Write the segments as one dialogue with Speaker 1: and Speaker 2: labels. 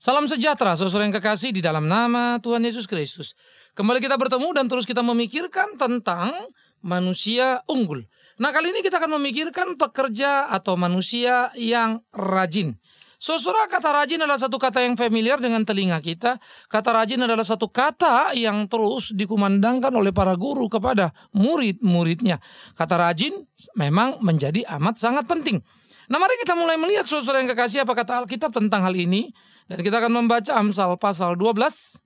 Speaker 1: Salam sejahtera, saudara yang kekasih di dalam nama Tuhan Yesus Kristus. Kembali kita bertemu dan terus kita memikirkan tentang manusia unggul. Nah, kali ini kita akan memikirkan pekerja atau manusia yang rajin. Saudara, kata rajin adalah satu kata yang familiar dengan telinga kita. Kata rajin adalah satu kata yang terus dikumandangkan oleh para guru kepada murid-muridnya. Kata rajin memang menjadi amat sangat penting. Nah, mari kita mulai melihat, saudara yang kekasih, apa kata Alkitab tentang hal ini. Dan kita akan membaca Amsal pasal 12.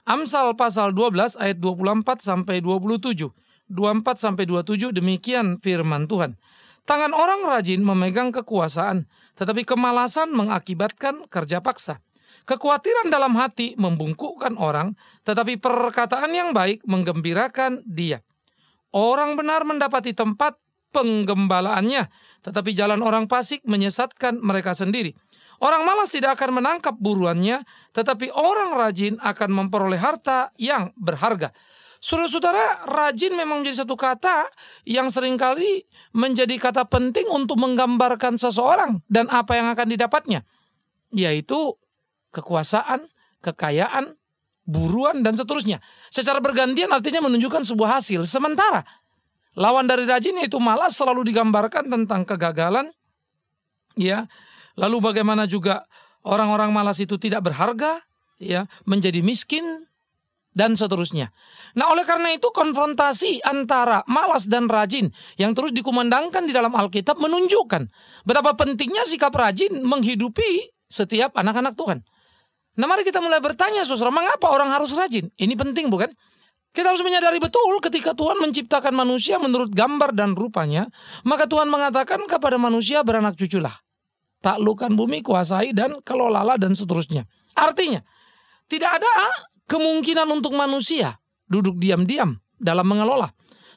Speaker 1: Amsal pasal 12 ayat 24 sampai 27. 24 sampai 27, demikian firman Tuhan. Tangan orang rajin memegang kekuasaan, tetapi kemalasan mengakibatkan kerja paksa. Kekhawatiran dalam hati membungkukkan orang, tetapi perkataan yang baik menggembirakan dia. Orang benar mendapati tempat penggembalaannya, tetapi jalan orang fasik menyesatkan mereka sendiri. Orang malas tidak akan menangkap buruannya, tetapi orang rajin akan memperoleh harta yang berharga. Saudara-saudara, rajin memang menjadi satu kata yang seringkali menjadi kata penting untuk menggambarkan seseorang dan apa yang akan didapatnya, yaitu kekuasaan, kekayaan, buruan, dan seterusnya. Secara bergantian artinya menunjukkan sebuah hasil. Sementara lawan dari rajin yaitu malas selalu digambarkan tentang kegagalan, ya. Lalu bagaimana juga orang-orang malas itu tidak berharga, ya, menjadi miskin, dan seterusnya. Nah, oleh karena itu konfrontasi antara malas dan rajin yang terus dikumandangkan di dalam Alkitab menunjukkan betapa pentingnya sikap rajin menghidupi setiap anak-anak Tuhan. Nah, mari kita mulai bertanya, saudara, mengapa orang harus rajin? Ini penting, bukan? Kita harus menyadari betul ketika Tuhan menciptakan manusia menurut gambar dan rupanya, maka Tuhan mengatakan kepada manusia, beranak cuculah, taklukkan bumi, kuasai dan kelolalah, dan seterusnya. Artinya, tidak ada kemungkinan untuk manusia duduk diam-diam dalam mengelola.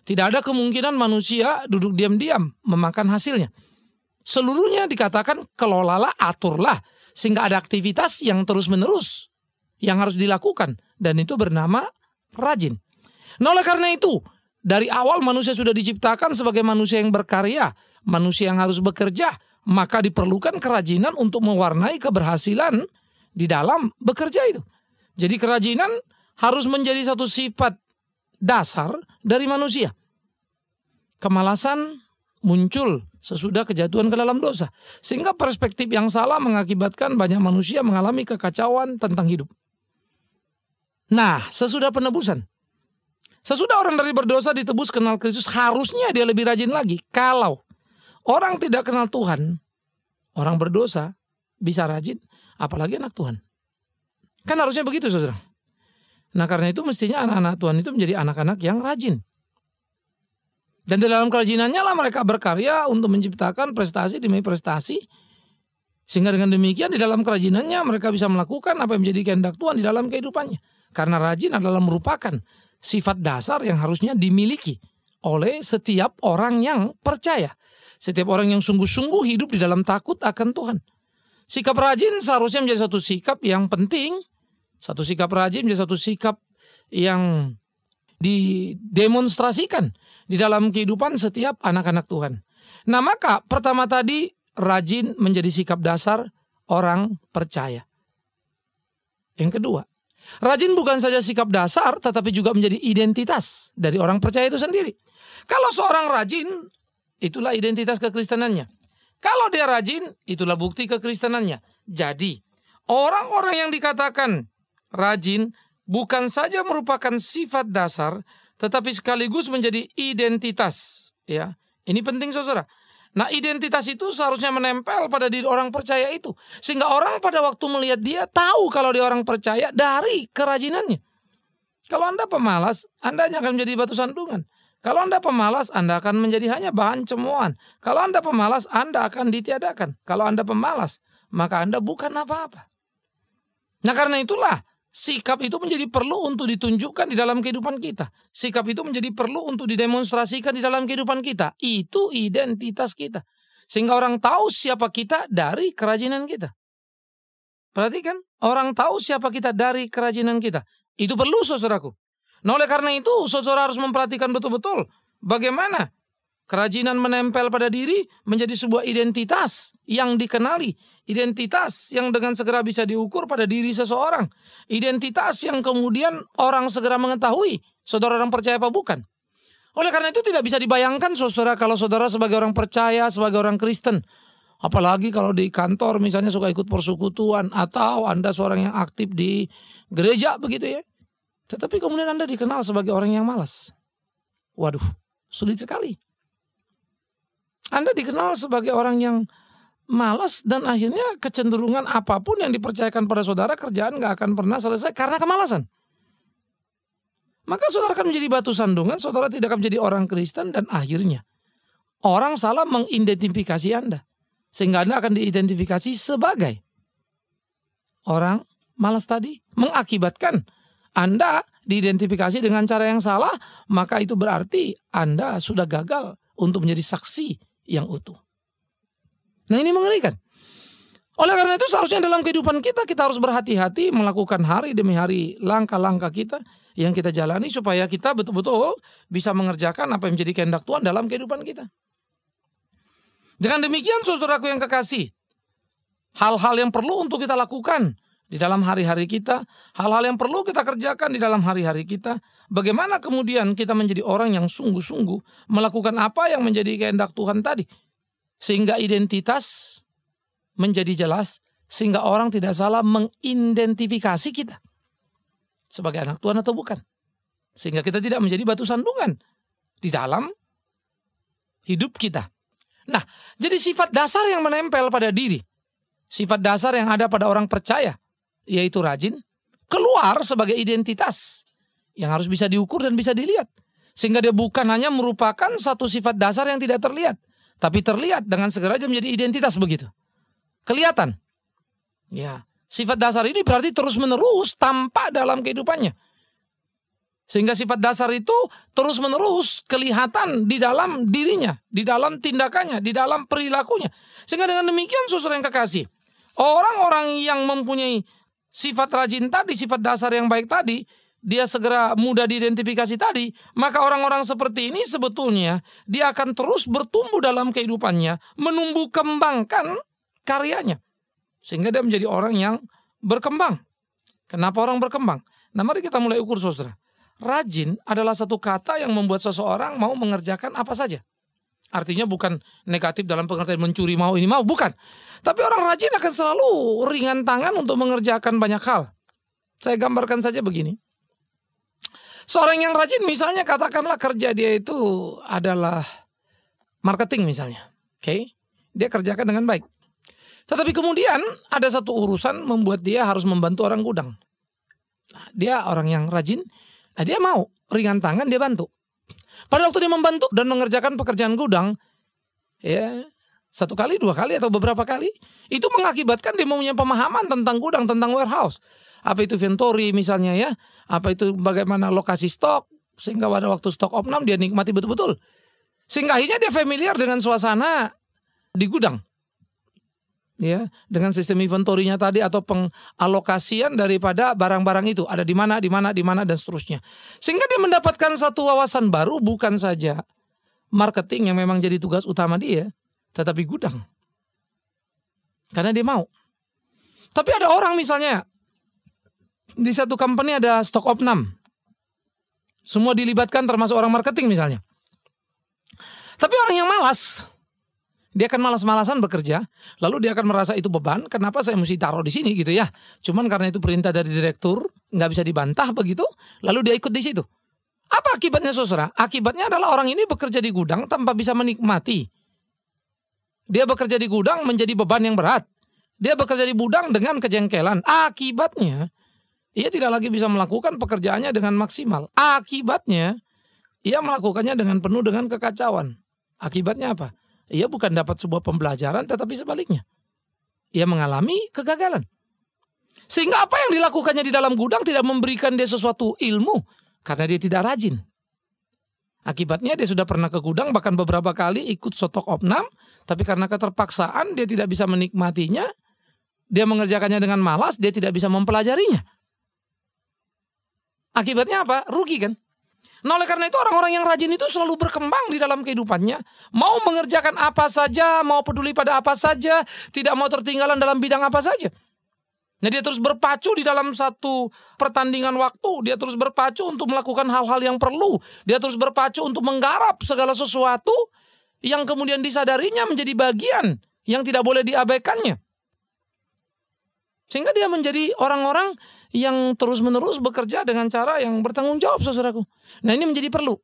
Speaker 1: Tidak ada kemungkinan manusia duduk diam-diam memakan hasilnya. Seluruhnya dikatakan kelolalah, aturlah, sehingga ada aktivitas yang terus-menerus yang harus dilakukan, dan itu bernama rajin. Nah, oleh karena itu, dari awal manusia sudah diciptakan sebagai manusia yang berkarya, manusia yang harus bekerja, maka diperlukan kerajinan untuk mewarnai keberhasilan di dalam bekerja itu. Jadi kerajinan harus menjadi satu sifat dasar dari manusia. Kemalasan muncul sesudah kejatuhan ke dalam dosa, sehingga perspektif yang salah mengakibatkan banyak manusia mengalami kekacauan tentang hidup. Nah, sesudah penebusan, sesudah orang dari berdosa ditebus kenal Kristus, harusnya dia lebih rajin lagi. Kalau orang tidak kenal Tuhan, orang berdosa bisa rajin, apalagi anak Tuhan. Kan harusnya begitu, saudara. Nah, karena itu mestinya anak-anak Tuhan itu menjadi anak-anak yang rajin. Dan di dalam kerajinannya lah mereka berkarya untuk menciptakan prestasi demi prestasi. Sehingga dengan demikian di dalam kerajinannya mereka bisa melakukan apa yang menjadi kehendak Tuhan di dalam kehidupannya. Karena rajin adalah merupakan sifat dasar yang harusnya dimiliki oleh setiap orang yang percaya. Setiap orang yang sungguh-sungguh hidup di dalam takut akan Tuhan. Sikap rajin seharusnya menjadi satu sikap yang penting. Satu sikap rajin menjadi satu sikap yang didemonstrasikan di dalam kehidupan setiap anak-anak Tuhan. Nah, maka pertama tadi rajin menjadi sikap dasar orang percaya. Yang kedua, rajin bukan saja sikap dasar tetapi juga menjadi identitas dari orang percaya itu sendiri. Kalau seorang rajin, itulah identitas kekristenannya. Kalau dia rajin, itulah bukti kekristenannya. Jadi, orang-orang yang dikatakan rajin bukan saja merupakan sifat dasar, tetapi sekaligus menjadi identitas. Ya, ini penting, saudara. Nah, identitas itu seharusnya menempel pada diri orang percaya itu, sehingga orang pada waktu melihat dia tahu kalau dia orang percaya dari kerajinannya. Kalau Anda pemalas, Anda hanya akan menjadi batu sandungan. Kalau Anda pemalas, Anda akan menjadi hanya bahan cemoohan. Kalau Anda pemalas, Anda akan ditiadakan. Kalau Anda pemalas, maka Anda bukan apa-apa. Nah, karena itulah sikap itu menjadi perlu untuk ditunjukkan di dalam kehidupan kita. Sikap itu menjadi perlu untuk didemonstrasikan di dalam kehidupan kita. Itu identitas kita. Sehingga orang tahu siapa kita dari kerajinan kita. Perhatikan, orang tahu siapa kita dari kerajinan kita. Itu perlu, saudaraku. Nah, oleh karena itu, saudara harus memperhatikan betul-betul bagaimana Kerajinan menempel pada diri menjadi sebuah identitas yang dikenali. Identitas yang dengan segera bisa diukur pada diri seseorang. Identitas yang kemudian orang segera mengetahui saudara orang percaya apa bukan. Oleh karena itu tidak bisa dibayangkan saudara kalau saudara sebagai orang percaya, sebagai orang Kristen. Apalagi kalau di kantor misalnya suka ikut persekutuan atau Anda seorang yang aktif di gereja begitu ya. Tetapi kemudian Anda dikenal sebagai orang yang malas. Waduh, sulit sekali. Anda dikenal sebagai orang yang malas dan akhirnya kecenderungan apapun yang dipercayakan pada saudara kerjaan gak akan pernah selesai karena kemalasan. Maka saudara akan menjadi batu sandungan, saudara tidak akan menjadi orang Kristen dan akhirnya orang salah mengidentifikasi Anda. Sehingga Anda akan diidentifikasi sebagai orang malas tadi. Mengakibatkan Anda diidentifikasi dengan cara yang salah, maka itu berarti Anda sudah gagal untuk menjadi saksi yang utuh. Nah ini mengerikan. Oleh karena itu seharusnya dalam kehidupan kita harus berhati-hati melakukan hari demi hari langkah-langkah kita yang kita jalani supaya kita betul-betul bisa mengerjakan apa yang menjadi kehendak Tuhan dalam kehidupan kita. Dengan demikian saudaraku yang kekasih, hal-hal yang perlu untuk kita lakukan di dalam hari-hari kita, hal-hal yang perlu kita kerjakan di dalam hari-hari kita, bagaimana kemudian kita menjadi orang yang sungguh-sungguh melakukan apa yang menjadi kehendak Tuhan tadi, sehingga identitas menjadi jelas, sehingga orang tidak salah mengidentifikasi kita sebagai anak Tuhan atau bukan, sehingga kita tidak menjadi batu sandungan di dalam hidup kita. Nah, jadi sifat dasar yang menempel pada diri, sifat dasar yang ada pada orang percaya, yaitu rajin, keluar sebagai identitas yang harus bisa diukur dan bisa dilihat. Sehingga dia bukan hanya merupakan satu sifat dasar yang tidak terlihat, tapi terlihat dengan segera menjadi identitas begitu. Kelihatan. Ya, sifat dasar ini berarti terus-menerus tampak dalam kehidupannya. Sehingga sifat dasar itu terus-menerus kelihatan di dalam dirinya, di dalam tindakannya, di dalam perilakunya. Sehingga dengan demikian saudara yang kekasih, orang-orang yang mempunyai sifat rajin tadi, sifat dasar yang baik tadi, dia segera mudah diidentifikasi tadi, maka orang-orang seperti ini sebetulnya dia akan terus bertumbuh dalam kehidupannya, menumbuh kembangkan karyanya. Sehingga dia menjadi orang yang berkembang. Kenapa orang berkembang? Nah mari kita mulai ukur saudara. Rajin adalah satu kata yang membuat seseorang mau mengerjakan apa saja. Artinya bukan negatif dalam pengertian mencuri mau ini mau, bukan. Tapi orang rajin akan selalu ringan tangan untuk mengerjakan banyak hal. Saya gambarkan saja begini. Seorang yang rajin misalnya katakanlah kerja dia itu adalah marketing misalnya. Oke, dia kerjakan dengan baik. Tetapi kemudian ada satu urusan membuat dia harus membantu orang gudang. Nah, dia orang yang rajin. Nah, dia mau ringan tangan dia bantu. Pada waktu dia membantu dan mengerjakan pekerjaan gudang, ya satu kali, dua kali atau beberapa kali, itu mengakibatkan dia mempunyai pemahaman tentang gudang, tentang warehouse. Apa itu inventory misalnya ya, apa itu bagaimana lokasi stok, sehingga pada waktu stok opnam dia nikmati betul-betul. Sehingga akhirnya dia familiar dengan suasana di gudang. Ya, dengan sistem inventorinya tadi atau pengalokasian daripada barang-barang itu ada di mana dan seterusnya. Sehingga dia mendapatkan satu wawasan baru, bukan saja marketing yang memang jadi tugas utama dia, tetapi gudang. Karena dia mau. Tapi ada orang misalnya di satu company ada stok opnam. Semua dilibatkan termasuk orang marketing misalnya. Tapi orang yang malas, dia akan malas-malasan bekerja, lalu dia akan merasa itu beban, kenapa saya mesti taruh di sini gitu ya. Cuman karena itu perintah dari direktur, nggak bisa dibantah begitu, lalu dia ikut di situ. Apa akibatnya saudara? Akibatnya adalah orang ini bekerja di gudang tanpa bisa menikmati. Dia bekerja di gudang menjadi beban yang berat. Dia bekerja di gudang dengan kejengkelan. Akibatnya, ia tidak lagi bisa melakukan pekerjaannya dengan maksimal. Akibatnya, ia melakukannya dengan penuh dengan kekacauan. Akibatnya apa? Ia bukan dapat sebuah pembelajaran, tetapi sebaliknya. Ia mengalami kegagalan. Sehingga apa yang dilakukannya di dalam gudang tidak memberikan dia sesuatu ilmu. Karena dia tidak rajin. Akibatnya dia sudah pernah ke gudang, bahkan beberapa kali ikut stok opnam. Tapi karena keterpaksaan dia tidak bisa menikmatinya. Dia mengerjakannya dengan malas, dia tidak bisa mempelajarinya. Akibatnya apa? Rugi kan? Nah oleh karena itu orang-orang yang rajin itu selalu berkembang di dalam kehidupannya. Mau mengerjakan apa saja, mau peduli pada apa saja, tidak mau tertinggalan dalam bidang apa saja. Nah dia terus berpacu di dalam satu pertandingan waktu. Dia terus berpacu untuk melakukan hal-hal yang perlu. Dia terus berpacu untuk menggarap segala sesuatu yang kemudian disadarinya menjadi bagian yang tidak boleh diabaikannya. Sehingga dia menjadi orang-orang yang terus-menerus bekerja dengan cara yang bertanggung jawab, saudaraku. Nah ini menjadi perlu.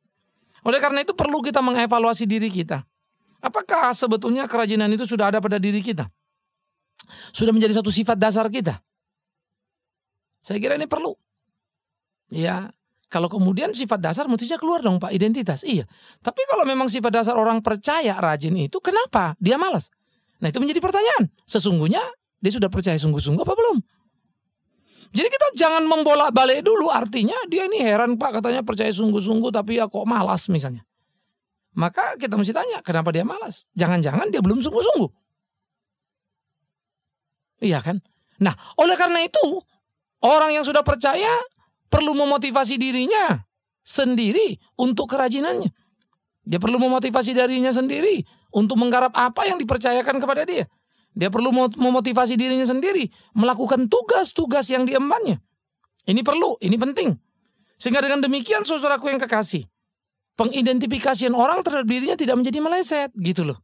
Speaker 1: Oleh karena itu perlu kita mengevaluasi diri kita. Apakah sebetulnya kerajinan itu sudah ada pada diri kita? Sudah menjadi satu sifat dasar kita? Saya kira ini perlu. Ya, kalau kemudian sifat dasar mestinya keluar dong Pak, identitas. Iya. Tapi kalau memang sifat dasar orang percaya rajin itu, kenapa dia malas? Nah itu menjadi pertanyaan. Sesungguhnya dia sudah percaya sungguh-sungguh apa belum? Jadi kita jangan membolak-balik dulu. Artinya dia ini heran Pak, katanya percaya sungguh-sungguh tapi ya kok malas misalnya. Maka kita mesti tanya kenapa dia malas. Jangan-jangan dia belum sungguh-sungguh. Iya kan? Nah oleh karena itu orang yang sudah percaya perlu memotivasi dirinya sendiri untuk kerajinannya. Dia perlu memotivasi dirinya sendiri untuk menggarap apa yang dipercayakan kepada dia. Dia perlu memotivasi dirinya sendiri melakukan tugas-tugas yang diembannya. Ini perlu, ini penting. Sehingga dengan demikian saudaraku yang kekasih, pengidentifikasian orang terhadap dirinya tidak menjadi meleset gitu loh.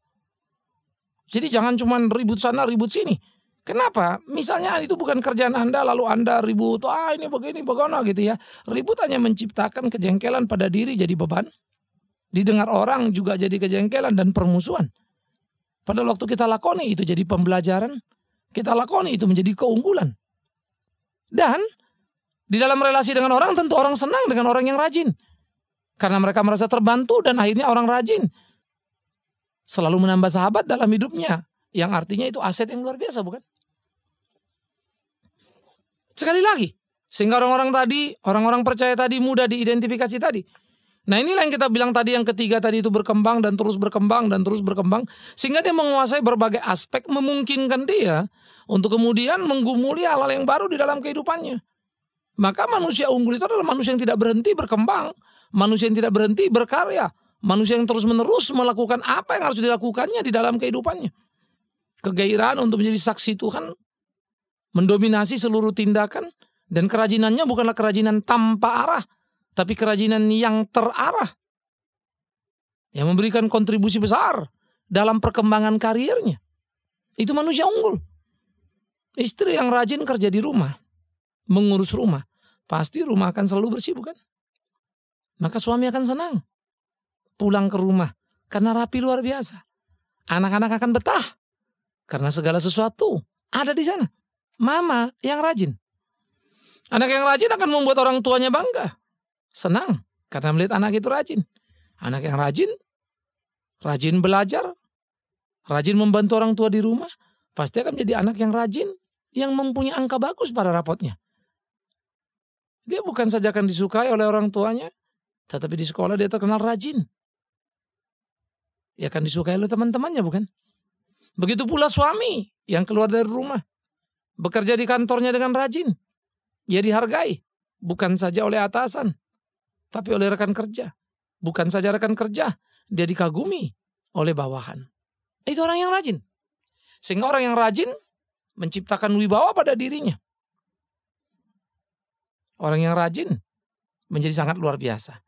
Speaker 1: Jadi jangan cuma ribut sana ribut sini. Kenapa? Misalnya itu bukan kerjaan Anda lalu Anda ribut, ini begini bagaimana gitu ya. Ribut hanya menciptakan kejengkelan pada diri jadi beban. Didengar orang juga jadi kejengkelan dan permusuhan. Pada waktu kita lakoni itu jadi pembelajaran, kita lakoni itu menjadi keunggulan. Dan di dalam relasi dengan orang tentu orang senang dengan orang yang rajin. Karena mereka merasa terbantu dan akhirnya orang rajin selalu menambah sahabat dalam hidupnya. Yang artinya itu aset yang luar biasa bukan? Sekali lagi, sehingga orang-orang tadi, orang-orang percaya tadi mudah diidentifikasi tadi. Nah inilah yang kita bilang tadi yang ketiga tadi itu berkembang dan terus berkembang dan terus berkembang. Sehingga dia menguasai berbagai aspek memungkinkan dia untuk kemudian menggumuli hal-hal yang baru di dalam kehidupannya. Maka manusia unggul itu adalah manusia yang tidak berhenti berkembang. Manusia yang tidak berhenti berkarya. Manusia yang terus-menerus melakukan apa yang harus dilakukannya di dalam kehidupannya. Kegairahan untuk menjadi saksi Tuhan mendominasi seluruh tindakan. Dan kerajinannya bukanlah kerajinan tanpa arah. Tapi kerajinan yang terarah. Yang memberikan kontribusi besar dalam perkembangan karirnya. Itu manusia unggul. Istri yang rajin kerja di rumah. Mengurus rumah. Pasti rumah akan selalu bersih bukan? Maka suami akan senang. Pulang ke rumah. Karena rapi luar biasa. Anak-anak akan betah. Karena segala sesuatu ada di sana. Mama yang rajin. Anak yang rajin akan membuat orang tuanya bangga. Senang karena melihat anak itu rajin. Anak yang rajin, rajin belajar, rajin membantu orang tua di rumah, pasti akan menjadi anak yang rajin, yang mempunyai angka bagus pada rapotnya. Dia bukan saja akan disukai oleh orang tuanya, tetapi di sekolah dia terkenal rajin. Dia akan disukai oleh teman-temannya bukan? Begitu pula suami yang keluar dari rumah, bekerja di kantornya dengan rajin. Dia dihargai, bukan saja oleh atasan, tapi oleh rekan kerja. Bukan saja rekan kerja, dia dikagumi oleh bawahan. Itu orang yang rajin. Sehingga orang yang rajin menciptakan wibawa pada dirinya. Orang yang rajin menjadi sangat luar biasa.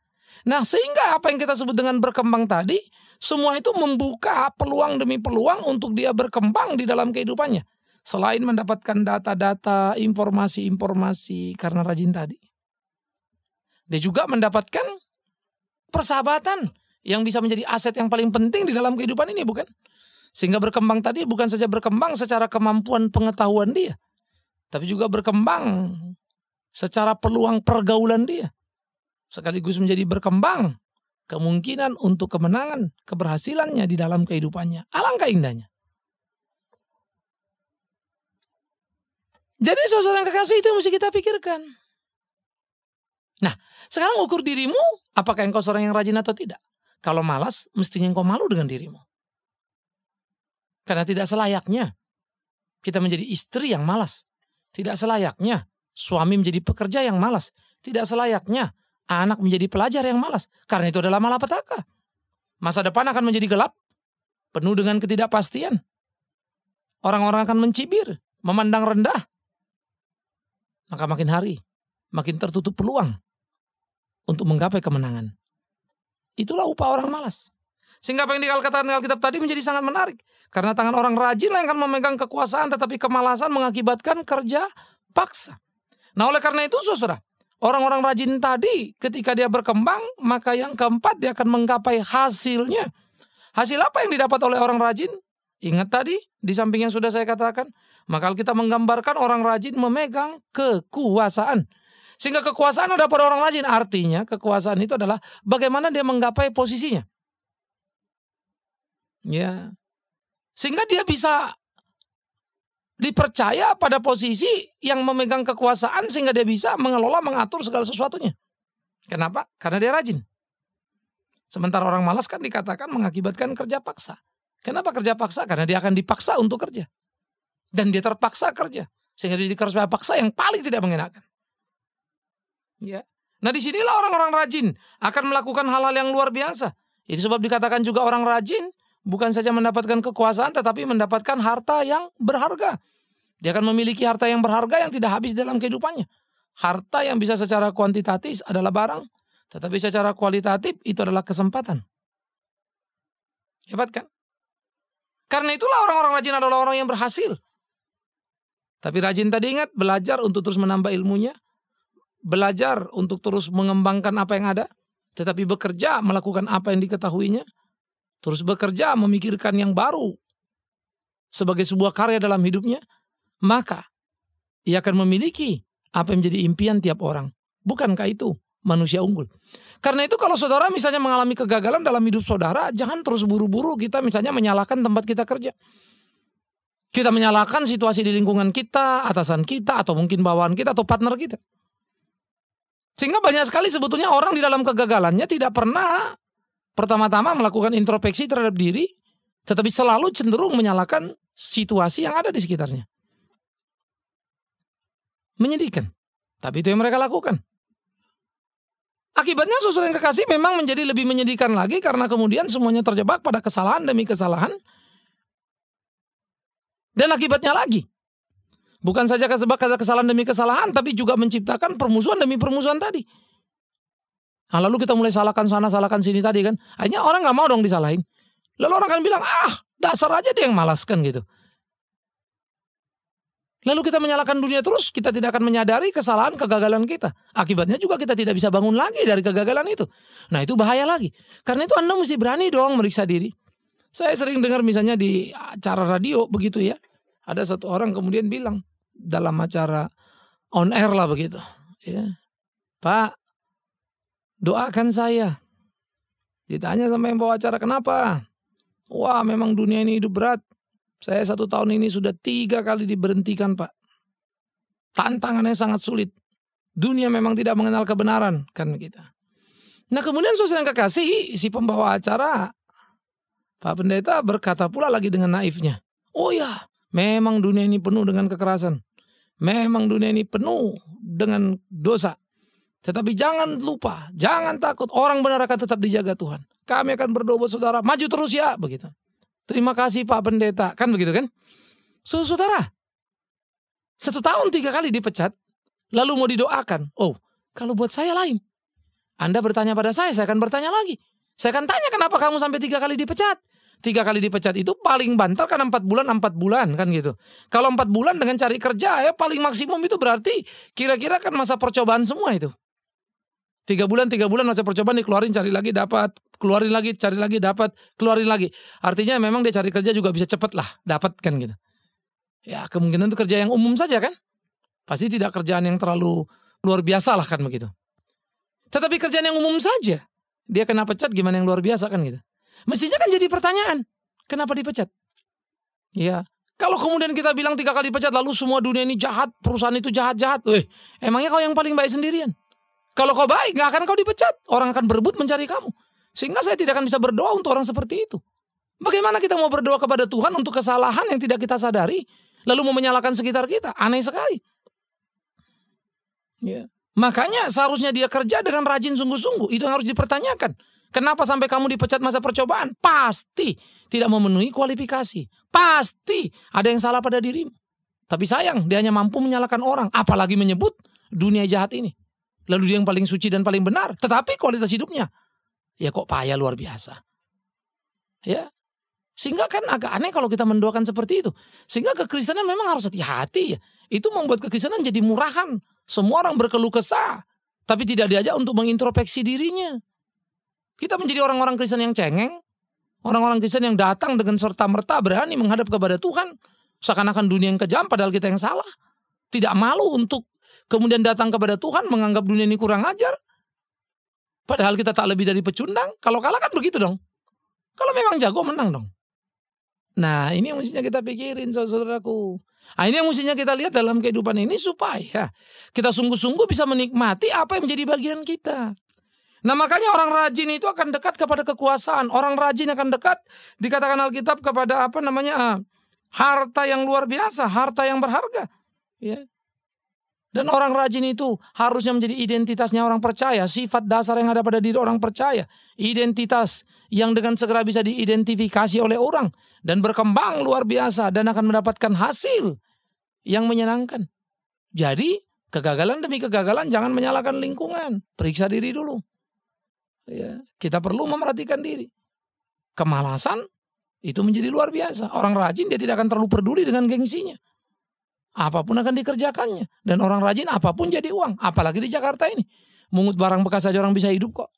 Speaker 1: Nah sehingga apa yang kita sebut dengan berkembang tadi, semua itu membuka peluang demi peluang untuk dia berkembang di dalam kehidupannya. Selain mendapatkan data-data, informasi-informasi karena rajin tadi. Dia juga mendapatkan persahabatan yang bisa menjadi aset yang paling penting di dalam kehidupan ini bukan? Sehingga berkembang tadi bukan saja berkembang secara kemampuan pengetahuan dia. Tapi juga berkembang secara peluang pergaulan dia. Sekaligus menjadi berkembang kemungkinan untuk kemenangan, keberhasilannya di dalam kehidupannya. Alangkah indahnya. Jadi saudara yang kekasih itu mesti kita pikirkan. Nah, sekarang ukur dirimu, apakah engkau seorang yang rajin atau tidak? Kalau malas, mestinya engkau malu dengan dirimu. Karena tidak selayaknya kita menjadi istri yang malas. Tidak selayaknya suami menjadi pekerja yang malas. Tidak selayaknya anak menjadi pelajar yang malas. Karena itu adalah malapetaka. Masa depan akan menjadi gelap, penuh dengan ketidakpastian. Orang-orang akan mencibir, memandang rendah. Maka makin hari, makin tertutup peluang untuk menggapai kemenangan. Itulah upah orang malas. Sehingga apa yang dikatakan Alkitab tadi menjadi sangat menarik. Karena tangan orang rajin lah yang akan memegang kekuasaan, tetapi kemalasan mengakibatkan kerja paksa. Nah oleh karena itu saudara, orang-orang rajin tadi ketika dia berkembang, maka yang keempat dia akan menggapai hasilnya. Hasil apa yang didapat oleh orang rajin? Ingat tadi di samping yang sudah saya katakan, maka kita menggambarkan orang rajin memegang kekuasaan. Sehingga kekuasaan ada pada orang rajin. Artinya kekuasaan itu adalah bagaimana dia menggapai posisinya. Ya. Sehingga dia bisa dipercaya pada posisi yang memegang kekuasaan sehingga dia bisa mengelola, mengatur segala sesuatunya. Kenapa? Karena dia rajin. Sementara orang malas kan dikatakan mengakibatkan kerja paksa. Kenapa kerja paksa? Karena dia akan dipaksa untuk kerja. Dan dia terpaksa kerja. Sehingga jadi kerja paksa yang paling tidak mengenakan. Ya. Nah disinilah orang-orang rajin akan melakukan hal-hal yang luar biasa. Itu sebab dikatakan juga orang rajin bukan saja mendapatkan kekuasaan tetapi mendapatkan harta yang berharga. Dia akan memiliki harta yang berharga yang tidak habis dalam kehidupannya. Harta yang bisa secara kuantitatif adalah barang, tetapi secara kualitatif itu adalah kesempatan. Hebat kan? Karena itulah orang-orang rajin adalah orang yang berhasil. Tapi rajin tadi ingat, belajar untuk terus menambah ilmunya, belajar untuk terus mengembangkan apa yang ada, tetapi bekerja melakukan apa yang diketahuinya, terus bekerja memikirkan yang baru sebagai sebuah karya dalam hidupnya, maka ia akan memiliki apa yang menjadi impian tiap orang. Bukankah itu manusia unggul? Karena itu kalau saudara misalnya mengalami kegagalan dalam hidup saudara, jangan terus buru-buru kita misalnya menyalahkan tempat kita kerja. Kita menyalahkan situasi di lingkungan kita, atasan kita, atau mungkin bawahan kita, atau partner kita. Sehingga banyak sekali sebetulnya orang di dalam kegagalannya tidak pernah pertama-tama melakukan introspeksi terhadap diri, tetapi selalu cenderung menyalahkan situasi yang ada di sekitarnya. Menyedihkan. Tapi itu yang mereka lakukan. Akibatnya saudara yang kekasih memang menjadi lebih menyedihkan lagi karena kemudian semuanya terjebak pada kesalahan demi kesalahan. Dan akibatnya lagi. Bukan saja terjebak pada kesalahan demi kesalahan, tapi juga menciptakan permusuhan demi permusuhan tadi. Nah, lalu kita mulai salahkan sana, salahkan sini tadi kan. Akhirnya orang gak mau dong disalahin. Lalu orang akan bilang, dasar aja dia yang malas kan gitu. Lalu kita menyalahkan dunia terus, kita tidak akan menyadari kesalahan, kegagalan kita. Akibatnya juga kita tidak bisa bangun lagi dari kegagalan itu. Nah itu bahaya lagi. Karena itu Anda mesti berani dong meriksa diri. Saya sering dengar misalnya di acara radio begitu ya. Ada satu orang kemudian bilang dalam acara on air lah begitu. Ya. Pak, doakan saya. Ditanya sama yang bawa acara, kenapa? Wah memang dunia ini hidup berat. Saya 1 tahun ini sudah 3 kali diberhentikan Pak. Tantangannya sangat sulit. Dunia memang tidak mengenal kebenaran. Kan kita. Nah kemudian saudara yang kekasih, si pembawa acara, Pak Pendeta berkata pula lagi dengan naifnya. Oh ya, memang dunia ini penuh dengan kekerasan. Memang dunia ini penuh dengan dosa. Tetapi jangan lupa, jangan takut. Orang benar akan tetap dijaga Tuhan. Kami akan berdoa buat saudara. Maju terus ya. Begitu. Terima kasih Pak Pendeta. Kan begitu kan? Saudara, 1 tahun 3 kali dipecat, lalu mau didoakan. Oh, kalau buat saya lain. Anda bertanya pada saya akan bertanya lagi. Saya akan tanya kenapa kamu sampai 3 kali dipecat. 3 kali dipecat itu paling banter kan 4 bulan kan gitu. Kalau 4 bulan dengan cari kerja ya paling maksimum itu berarti kira-kira kan masa percobaan semua itu. 3 bulan masa percobaan dikeluarin cari lagi dapat, keluarin lagi cari lagi dapat, keluarin lagi. Artinya memang dia cari kerja juga bisa cepet lah dapat kan gitu. Ya kemungkinan itu kerja yang umum saja kan. Pasti tidak kerjaan yang terlalu luar biasa lah kan begitu. Tetapi kerjaan yang umum saja dia kena pecat gimana yang luar biasa kan gitu. Mestinya kan jadi pertanyaan, kenapa dipecat? Ya, kalau kemudian kita bilang 3 kali dipecat lalu semua dunia ini jahat, perusahaan itu jahat-jahat. Emangnya kau yang paling baik sendirian? Kalau kau baik, gak akan kau dipecat. Orang akan berebut mencari kamu. Sehingga saya tidak akan bisa berdoa untuk orang seperti itu. Bagaimana kita mau berdoa kepada Tuhan untuk kesalahan yang tidak kita sadari, lalu mau menyalahkan sekitar kita? Aneh sekali. Ya. Makanya seharusnya dia kerja dengan rajin sungguh-sungguh. Itu yang harus dipertanyakan. Kenapa sampai kamu dipecat masa percobaan? Pasti tidak memenuhi kualifikasi. Pasti ada yang salah pada dirimu. Tapi sayang, dia hanya mampu menyalahkan orang. Apalagi menyebut dunia jahat ini. Lalu dia yang paling suci dan paling benar. Tetapi kualitas hidupnya, ya kok payah luar biasa. Ya, sehingga kan agak aneh kalau kita mendoakan seperti itu. Sehingga kekristenan memang harus hati-hati ya. Itu membuat kekristenan jadi murahan. Semua orang berkeluh kesah, tapi tidak diajak untuk mengintrospeksi dirinya. Kita menjadi orang-orang Kristen yang cengeng. Orang-orang Kristen yang datang dengan serta-merta berani menghadap kepada Tuhan. Seakan-akan dunia yang kejam padahal kita yang salah. Tidak malu untuk kemudian datang kepada Tuhan menganggap dunia ini kurang ajar. Padahal kita tak lebih dari pecundang. Kalau kalah kan begitu dong. Kalau memang jago menang dong. Nah ini yang mestinya kita pikirin saudaraku. Nah, ini yang mestinya kita lihat dalam kehidupan ini supaya kita sungguh-sungguh bisa menikmati apa yang menjadi bagian kita. Nah makanya orang rajin itu akan dekat kepada kekuasaan. Orang rajin akan dekat, dikatakan Alkitab, kepada harta yang luar biasa, harta yang berharga. Ya. Dan orang rajin itu harusnya menjadi identitasnya orang percaya. Sifat dasar yang ada pada diri orang percaya. Identitas yang dengan segera bisa diidentifikasi oleh orang. Dan berkembang luar biasa. Dan akan mendapatkan hasil yang menyenangkan. Jadi kegagalan demi kegagalan jangan menyalahkan lingkungan. Periksa diri dulu. Ya, kita perlu memerhatikan diri. Kemalasan itu menjadi luar biasa. Orang rajin dia tidak akan terlalu peduli dengan gengsinya. Apapun akan dikerjakannya. Dan orang rajin apapun jadi uang. Apalagi di Jakarta ini. Mungut barang bekas saja orang bisa hidup kok.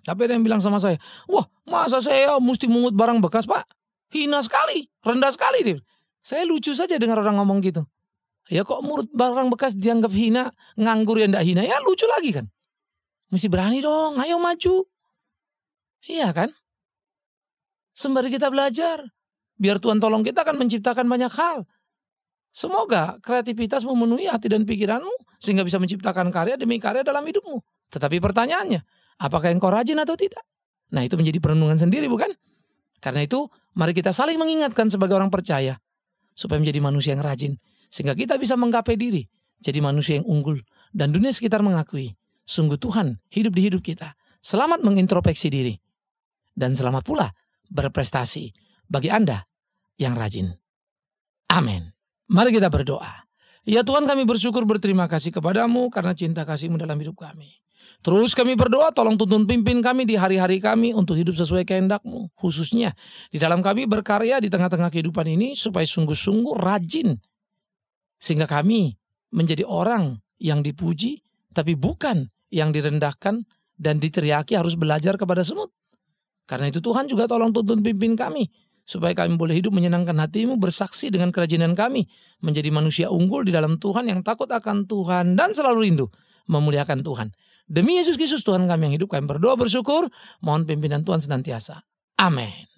Speaker 1: Tapi ada yang bilang sama saya, wah masa saya mesti mungut barang bekas pak? Hina sekali, rendah sekali dia. Saya lucu saja dengar orang ngomong gitu. Ya kok mungut barang bekas dianggap hina, nganggur ya ndak hina. Ya lucu lagi kan. Mesti berani dong, ayo maju. Iya kan? Sembari kita belajar. Biar Tuhan tolong kita akan menciptakan banyak hal. Semoga kreativitas memenuhi hati dan pikiranmu sehingga bisa menciptakan karya demi karya dalam hidupmu. Tetapi pertanyaannya, apakah engkau rajin atau tidak? Nah itu menjadi perenungan sendiri bukan? Karena itu mari kita saling mengingatkan sebagai orang percaya supaya menjadi manusia yang rajin. Sehingga kita bisa menggapai diri jadi manusia yang unggul. Dan dunia sekitar mengakui sungguh Tuhan hidup di hidup kita. Selamat mengintrospeksi diri. Dan selamat pula berprestasi bagi Anda yang rajin. Amin. Mari kita berdoa. Ya Tuhan, kami bersyukur berterima kasih kepadamu karena cinta kasih-Mu dalam hidup kami. Terus kami berdoa, tolong tuntun pimpin kami di hari-hari kami untuk hidup sesuai kehendak-Mu. Khususnya di dalam kami berkarya di tengah-tengah kehidupan ini supaya sungguh-sungguh rajin. Sehingga kami menjadi orang yang dipuji tapi bukan yang direndahkan dan diteriaki harus belajar kepada semut. Karena itu Tuhan juga tolong tuntun pimpin kami. Supaya kami boleh hidup menyenangkan hati-Mu, bersaksi dengan kerajinan kami. Menjadi manusia unggul di dalam Tuhan yang takut akan Tuhan dan selalu rindu memuliakan Tuhan. Demi Yesus Kristus Tuhan kami yang hidup, kami berdoa bersyukur. Mohon pimpinan Tuhan senantiasa. Amin.